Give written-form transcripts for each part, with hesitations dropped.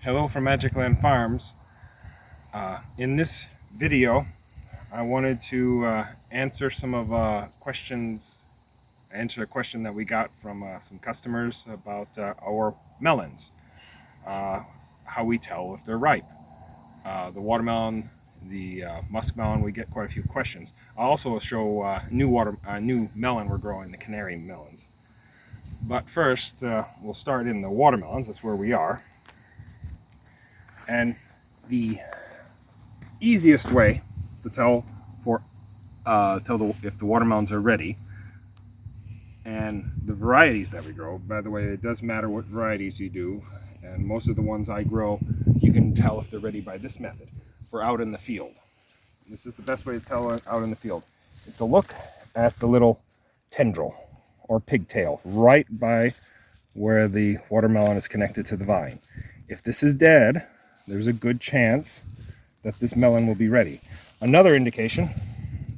Hello from Magicland Farms. In this video, I wanted to answer a question that we got from some customers about our melons, how we tell if they're ripe. The watermelon, the muskmelon, we get quite a few questions. I'll also show new melon we're growing, the Canary melons. But first, we'll start in the watermelons. That's where we are. And the easiest way to tell if the watermelons are ready, and the varieties that we grow. By the way, it does matter what varieties you do, and most of the ones I grow, you can tell if they're ready by this method. We're out in the field. This is the best way to tell out in the field. Is to look at the little tendril or pigtail right by where the watermelon is connected to the vine. If this is dead, there's a good chance that this melon will be ready. Another indication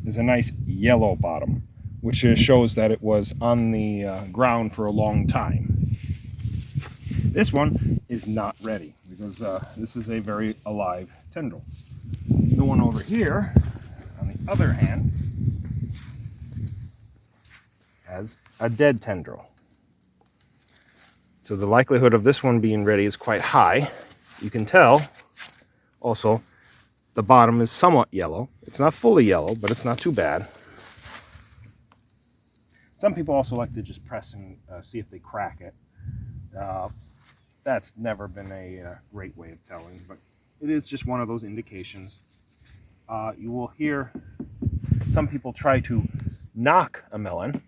is a nice yellow bottom, which shows that it was on the ground for a long time. This one is not ready because this is a very alive tendril. The one over here, on the other hand, has a dead tendril. So the likelihood of this one being ready is quite high. You can tell also the bottom is somewhat yellow. It's not fully yellow, but it's not too bad. Some people also like to just press and see if they crack it. That's never been a great way of telling, but it is just one of those indications. You will hear some people try to knock a melon,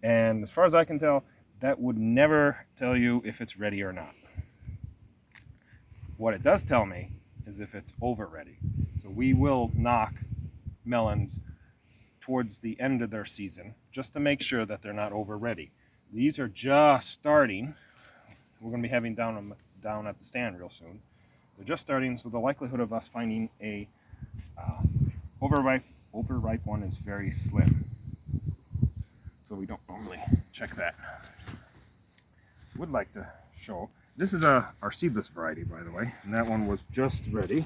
and as far as I can tell, that would never tell you if it's ready or not. What it does tell me is if it's over ready. So we will knock melons towards the end of their season just to make sure that they're not over ready. These are just starting. We're going to be having down at the stand real soon. They're just starting, so the likelihood of us finding a overripe one is very slim. So we don't normally check that. Would like to show. This is our seedless variety, by the way, and that one was just ready.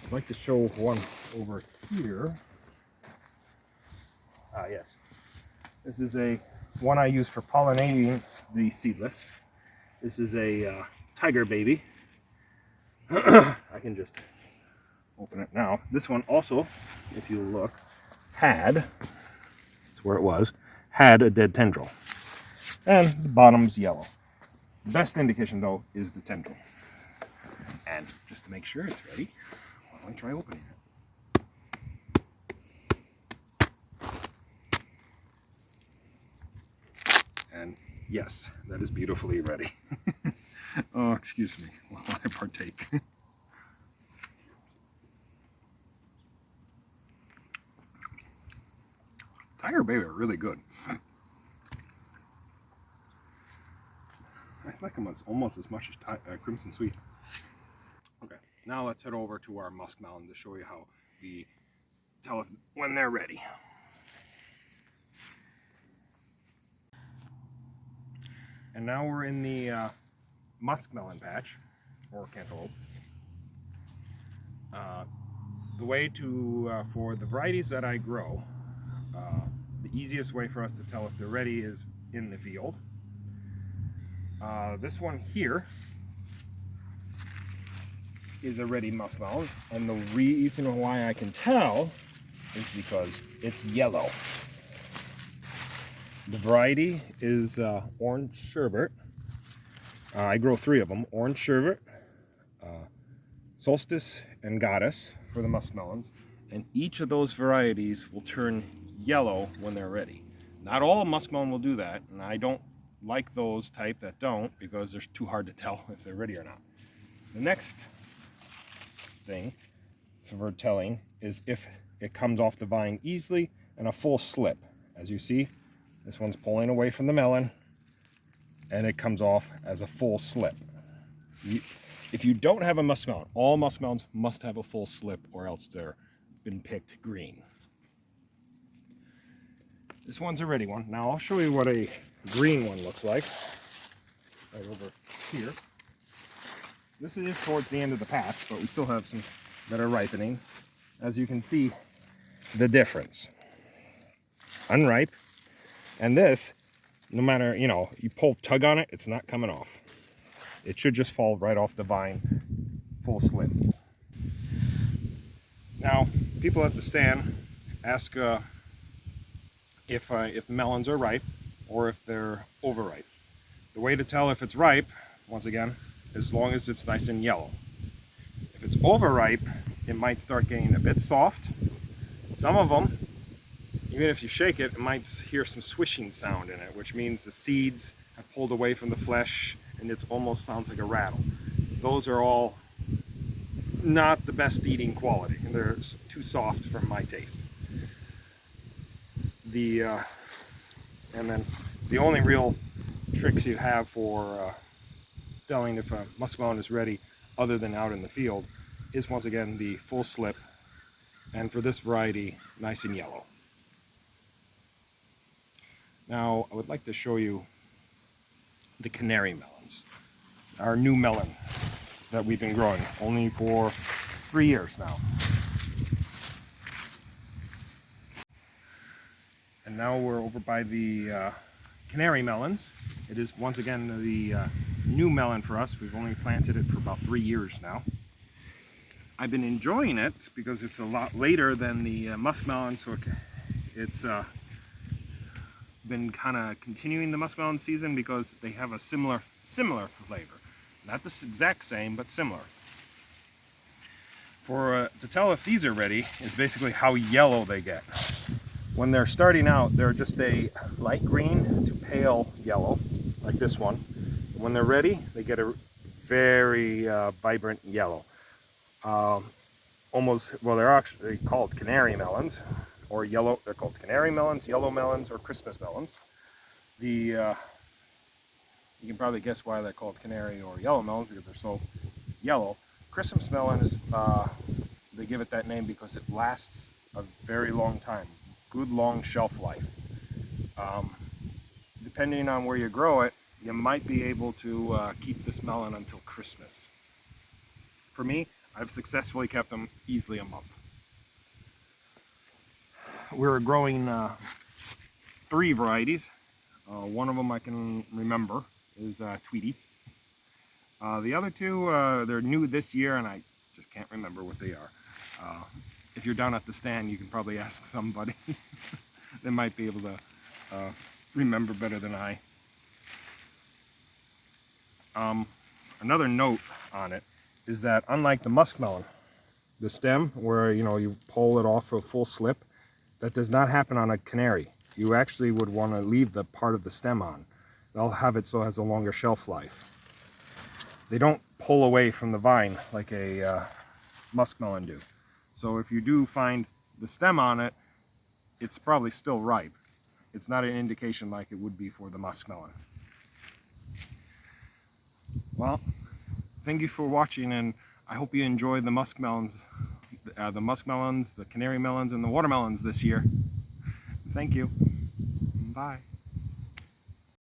I'd like to show one over here. Yes. This is one I use for pollinating the seedless. This is a tiger baby. I can just open it now. This one also, if you look, that's where it was, had a dead tendril. And the bottom's yellow. The best indication, though, is the tendril. And just to make sure it's ready, I'm going to try opening it. And yes, that is beautifully ready. Oh, excuse me while I partake. Tiger Baby are really good. I like them almost as much as Crimson Sweet. Okay, now let's head over to our muskmelon to show you how we tell when they're ready. And now we're in the muskmelon patch, or cantaloupe. The way for the varieties that I grow, the easiest way for us to tell if they're ready is in the field. This one here is a ready muskmelon, and the reason why I can tell is because it's yellow. The variety is Orange Sherbet. I grow 3 of them: Orange Sherbet, Solstice, and Goddess for the muskmelons. And each of those varieties will turn yellow when they're ready. Not all muskmelon will do that, and I don't like those type that don't because they're too hard to tell if they're ready or not. The next thing for telling is if it comes off the vine easily and a full slip. As you see, this one's pulling away from the melon and it comes off as a full slip. If you don't have a muskmelon, all muskmelons must have a full slip or else they're been picked green. This one's a ready one. Now I'll show you what a green one looks like right over here. this is towards the end of the patch, but we still have some that are ripening. As you can see, the difference. Unripe. And this, no matter, you know, you tug on it, it's not coming off. It should just fall right off the vine, full slip. Now, people at the stand ask if the melons are ripe or if they're overripe. The way to tell if it's ripe, once again, as long as it's nice and yellow. If it's overripe, it might start getting a bit soft. Some of them, even if you shake it, it might hear some swishing sound in it, which means the seeds have pulled away from the flesh and it almost sounds like a rattle. Those are all not the best eating quality, and they're too soft for my taste. And then the only real tricks you have for telling if a muskmelon is ready, other than out in the field, is once again the full slip, and for this variety, nice and yellow. Now, I would like to show you the Canary melons, our new melon that we've been growing only for 3 years now. And now we're over by the Canary melons. It is once again the new melon for us. We've only planted it for about 3 years now. I've been enjoying it because it's a lot later than the muskmelon, so it's been kind of continuing the muskmelon season because they have a similar flavor. Not the exact same, but similar. To tell if these are ready is basically how yellow they get. When they're starting out, they're just a light green to pale yellow, like this one. When they're ready, they get a very vibrant yellow. They're actually called canary melons, or yellow. They're called canary melons, yellow melons, or Christmas melons. You can probably guess why they're called canary or yellow melons, because they're so yellow. Christmas melon is, they give it that name because it lasts a very long time. Good long shelf life. Depending on where you grow it, you might be able to keep this melon until Christmas. For me, I've successfully kept them easily a month. We're growing 3 varieties. One of them I can remember is Tweety. The other 2, they're new this year and I just can't remember what they are. If you're down at the stand, you can probably ask somebody. They might be able to remember better than I. Another note on it is that unlike the muskmelon, the stem where you pull it off a full slip, that does not happen on a canary. You actually would want to leave the part of the stem on. They'll have it so it has a longer shelf life. They don't pull away from the vine like a muskmelon do. So if you do find the stem on it, it's probably still ripe. It's not an indication like it would be for the muskmelon. Well, thank you for watching, and I hope you enjoyed the muskmelons, the canary melons, and the watermelons this year. Thank you. Bye.